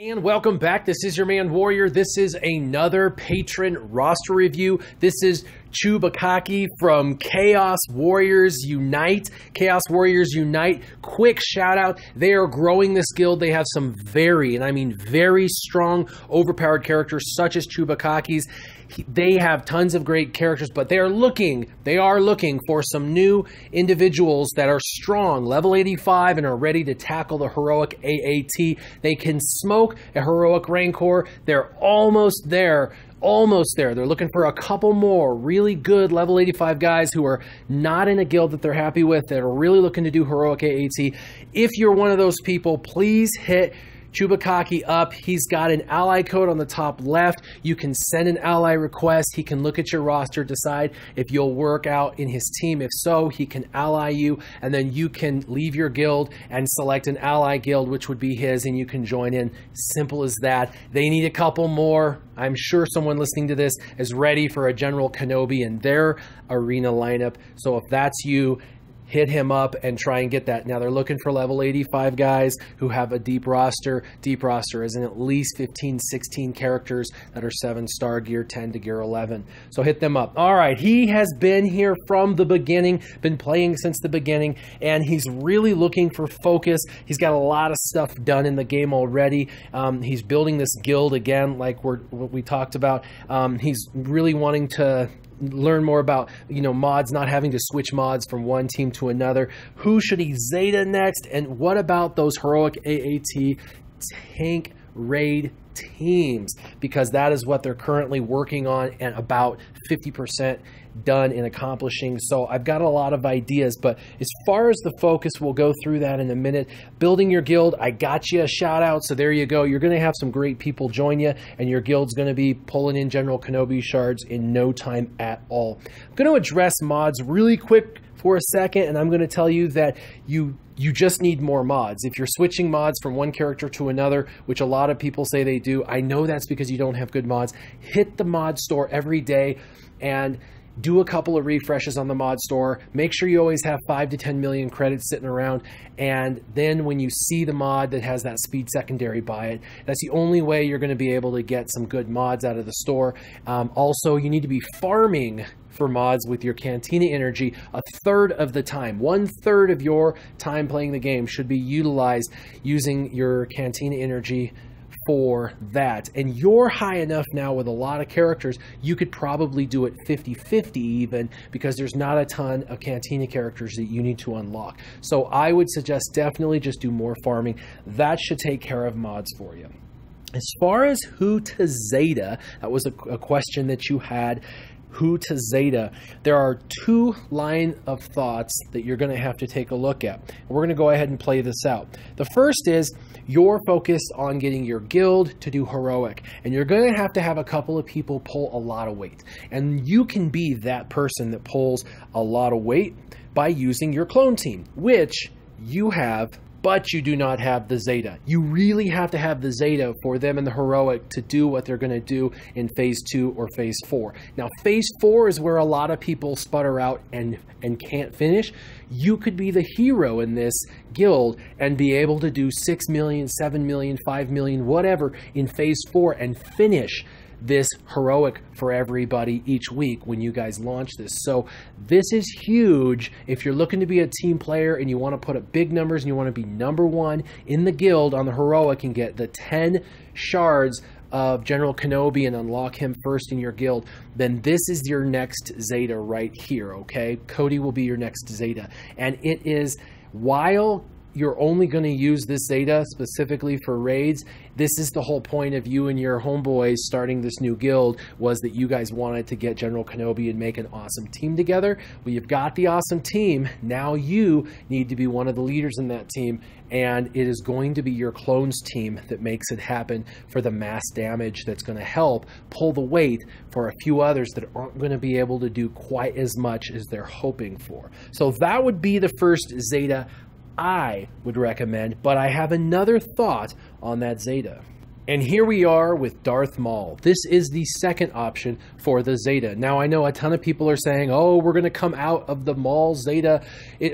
And welcome back. This is your man Warrior. This is another patron roster review. This is Chewbukkake from Chaos Warriors Unite. Chaos Warriors Unite. Quick shout out. They are growing this guild. They have some very, and I mean very strong, overpowered characters such as Chewbakkake's. They have tons of great characters, but they are looking for some new individuals that are strong, level 85, and are ready to tackle the heroic AAT. They can smoke a heroic Rancor. They're almost there. They're looking for a couple more really good level 85 guys who are not in a guild that they're happy with, that are really looking to do heroic AAT. If you're one of those people, please hit Chewbukkake up. He's got an ally code on the top left. You can send an ally request. He can look at your roster, decide if you'll work out in his team. If so, he can ally you, and then you can leave your guild and select an ally guild, which would be his, and you can join in. Simple as that. They need a couple more. I'm sure someone listening to this is ready for a General Kenobi in their arena lineup. So if that's you, hit him up and try and get that. Now they're looking for level 85 guys who have a deep roster. Deep roster is in at least 15, 16 characters that are 7-star gear 10 to gear 11. So hit them up. All right, he has been here from the beginning, been playing since the beginning, and he's really looking for focus. He's got a lot of stuff done in the game already. He's building this guild again, like what we talked about. He's really wanting to learn more about, mods, not having to switch mods from one team to another. Who should he Zeta next? And what about those heroic AAT tank raid teams? Because that is what they're currently working on and about 50% done in accomplishing. So I've got a lot of ideas, but as far as the focus, we'll go through that in a minute. Building your guild, I got you a shout out. So there you go. You're going to have some great people join you, and your guild's going to be pulling in General Kenobi shards in no time at all. I'm going to address mods really quick for a second, and I'm going to tell you that you just need more mods. If you're switching mods from one character to another, which a lot of people say they do, I know that's because you don't have good mods. Hit the mod store every day and do a couple of refreshes on the mod store. Make sure you always have 5 to 10 million credits sitting around, and then when you see the mod that has that speed secondary, buy it. That's the only way you're going to be able to get some good mods out of the store. Also, you need to be farming for mods with your Cantina energy a third of the time. 1/3 of your time playing the game should be utilized using your Cantina energy for that. And you're high enough now with a lot of characters, you could probably do it 50-50 even, because there's not a ton of Cantina characters that you need to unlock. So I would suggest definitely just do more farming. That should take care of mods for you. As far as who to Zeta, that was a question that you had. Who to Zeta? There are two line of thoughts that you're going to have to take a look at. We're going to go ahead and play this out. The first is you're focused on getting your guild to do heroic, and you're going to have a couple of people pull a lot of weight. And you can be that person that pulls a lot of weight by using your clone team, which you have, but you do not have the Zeta. You really have to have the Zeta for them and the heroic to do what they're going to do in phase 2 or phase 4. Now, phase 4 is where a lot of people sputter out and can't finish. You could be the hero in this guild and be able to do 6 million, 7 million, 5 million, whatever in phase 4 and finish this heroic for everybody each week when you guys launch this. So this is huge if you're looking to be a team player and you want to put up big numbers and you want to be #1 in the guild on the heroic and get the 10 shards of General Kenobi and unlock him first in your guild, then this is your next Zeta right here, okay? Cody will be your next Zeta. And it is, while you're only going to use this Zeta specifically for raids, this is the whole point of you and your homeboys starting this new guild, was that you guys wanted to get General Kenobi and make an awesome team together. Well, you've got the awesome team. Now you need to be one of the leaders in that team, and it is going to be your clones team that makes it happen for the mass damage that's going to help pull the weight for a few others that aren't going to be able to do quite as much as they're hoping for. So that would be the first Zeta I would recommend, but I have another thought on that Zeta. And here we are with Darth Maul. This is the second option for the Zeta. Now, I know a ton of people are saying, oh, we're going to come out of the Maul Zeta,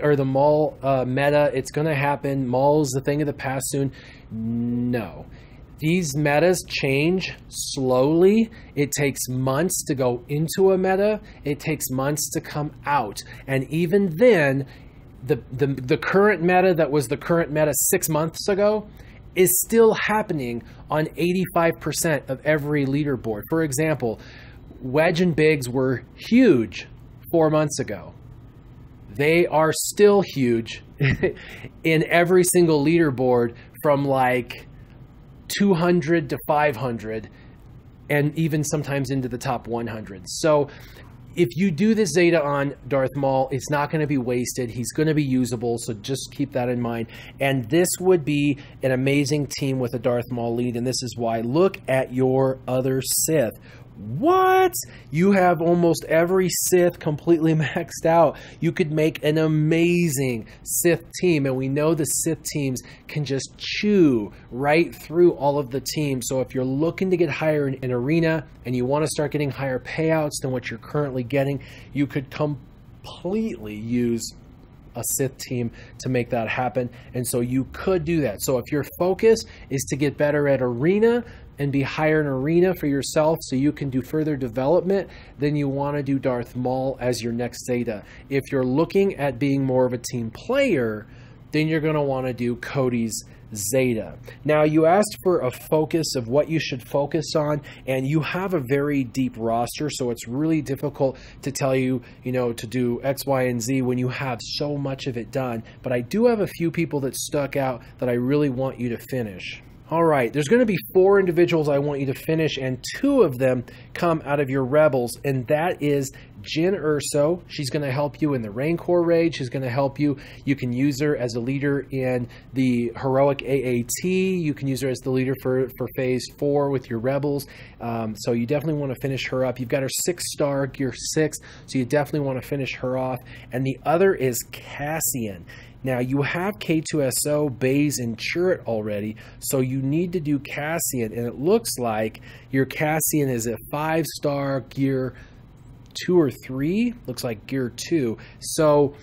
or the Maul meta. It's going to happen. Maul's the thing of the past soon. No. These metas change slowly. It takes months to go into a meta. It takes months to come out. And even then, the current meta that was the current meta 6 months ago is still happening on 85% of every leaderboard. For example, Wedge and Biggs were huge 4 months ago. They are still huge in every single leaderboard from like 200 to 500 and even sometimes into the top 100. So if you do this Zeta on Darth Maul, it's not going to be wasted. He's going to be usable, so just keep that in mind. And this would be an amazing team with a Darth Maul lead, and this is why. Look at your other Sith. What? You have almost every Sith completely maxed out. You could make an amazing Sith team, and we know the Sith teams can just chew right through all of the teams. So if you're looking to get higher in Arena and you want to start getting higher payouts than what you're currently getting, you could completely use a Sith team to make that happen. And so you could do that. So if your focus is to get better at Arena and be higher in Arena for yourself so you can do further development, then you want to do Darth Maul as your next Zeta. If you're looking at being more of a team player, then you're going to want to do Cody's Zeta. Now, you asked for a focus of what you should focus on, and you have a very deep roster, so it's really difficult to tell you, to do X, Y, and Z when you have so much of it done. But I do have a few people that stuck out that I really want you to finish. All right, there's going to be 4 individuals I want you to finish, and 2 of them come out of your Rebels, and that is Jyn Erso. She's going to help you in the Rancor raid. She's going to help you. You can use her as a leader in the Heroic AAT. You can use her as the leader for Phase 4 with your Rebels. So you definitely want to finish her up. You've got her 6-star, Gear 6, so you definitely want to finish her off. And the other is Cassian. Now, you have K2SO, Baze, and Chirrut already, so you need to do Cassian, and it looks like your Cassian is a 5-star Gear 2 or 3, looks like Gear 2, so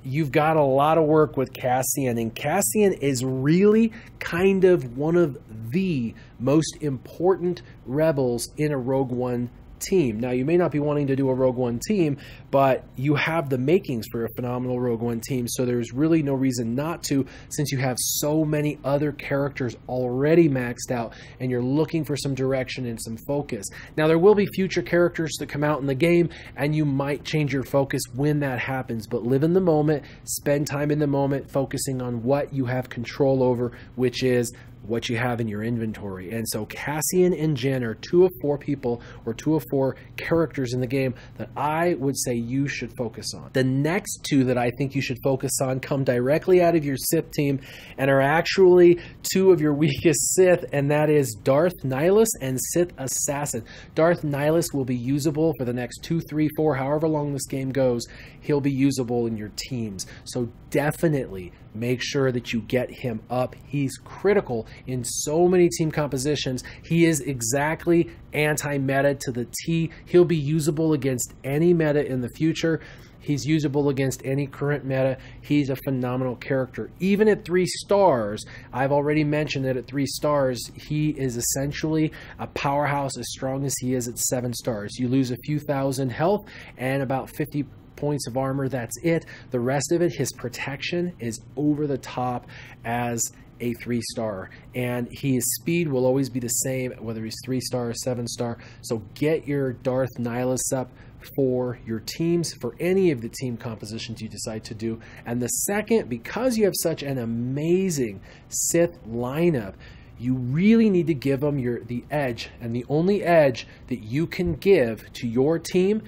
you've got a lot of work with Cassian, and Cassian is really kind of one of the most important Rebels in a Rogue One team. Now, you may not be wanting to do a Rogue One team, but you have the makings for a phenomenal Rogue One team, so there's really no reason not to, since you have so many other characters already maxed out and you're looking for some direction and some focus. Now, there will be future characters that come out in the game, and you might change your focus when that happens, but live in the moment, spend time in the moment, focusing on what you have control over, which is what you have in your inventory. And so Cassian and Jyn are 2 of 4 people, or 2 of 4 characters in the game that I would say you should focus on. The next 2 that I think you should focus on come directly out of your Sith team and are actually 2 of your weakest Sith, and that is Darth Nihilus and Sith Assassin. Darth Nihilus will be usable for the next 2, 3, 4, however long this game goes. He'll be usable in your teams. So definitely make sure that you get him up. He's critical in so many team compositions. He is exactly anti-meta to the T. He'll be usable against any meta in the future. He's usable against any current meta. He's a phenomenal character. Even at 3 stars, I've already mentioned that at 3 stars, he is essentially a powerhouse as strong as he is at 7 stars. You lose a few thousand health and about 50 points of armor, that's it. The rest of it, his protection is over the top as a 3-star, and his speed will always be the same whether he's 3-star or 7-star. So get your Darth Nihilus up for your teams, for any of the team compositions you decide to do. And the second, because you have such an amazing Sith lineup, you really need to give them the edge, and the only edge that you can give to your team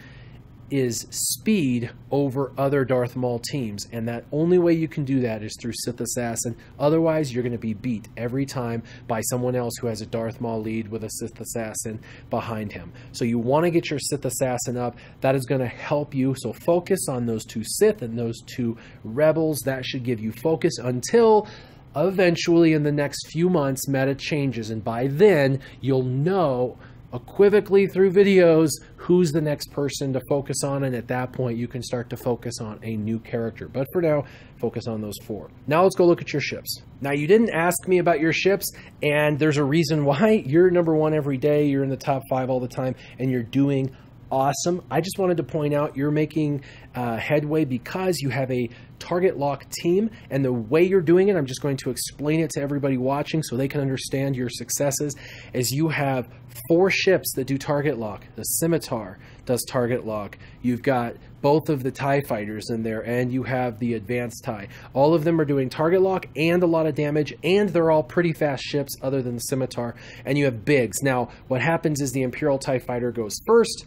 is speed over other Darth Maul teams, and that only way you can do that is through Sith Assassin. Otherwise, you're going to be beat every time by someone else who has a Darth Maul lead with a Sith Assassin behind him. So you want to get your Sith Assassin up. That is going to help you. So focus on those 2 Sith and those 2 Rebels. That should give you focus until eventually in the next few months meta changes, and by then you'll know equivocally through videos who's the next person to focus on, and at that point you can start to focus on a new character. But for now, focus on those 4. Now let's go look at your ships. Now, you didn't ask me about your ships, and there's a reason why. You're number 1 every day, you're in the top 5 all the time, and you're doing awesome. I just wanted to point out you're making headway because you have a target lock team, and the way you're doing it, I'm just going to explain it to everybody watching so they can understand your successes, is you have 4 ships that do target lock. The Scimitar does target lock. You've got both of the TIE fighters in there, and you have the advanced TIE. All of them are doing target lock and a lot of damage, and they're all pretty fast ships other than the Scimitar. And you have Biggs. Now, what happens is the Imperial TIE fighter goes first.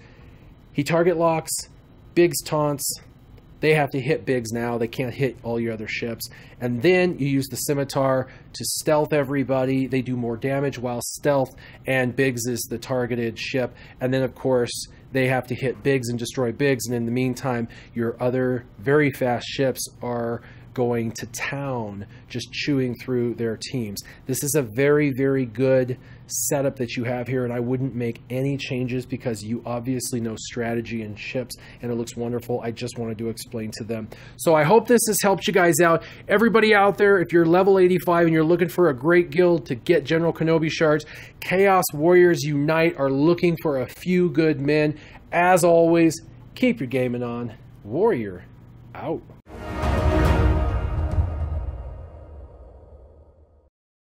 He target locks, Biggs taunts. They have to hit Biggs now. They can't hit all your other ships. And then you use the Scimitar to stealth everybody. They do more damage while stealth, and Biggs is the targeted ship. And then, of course, they have to hit Biggs and destroy Biggs. And in the meantime, your other very fast ships are going to town, just chewing through their teams. This is a very, very good setup that you have here, and I wouldn't make any changes because you obviously know strategy and ships, and it looks wonderful. I just wanted to explain to them. So I hope this has helped you guys out. Everybody out there, if you're level 85 and you're looking for a great guild to get General Kenobi shards, Chaos Warriors Unite are looking for a few good men. As always, keep your gaming on. Warrior out.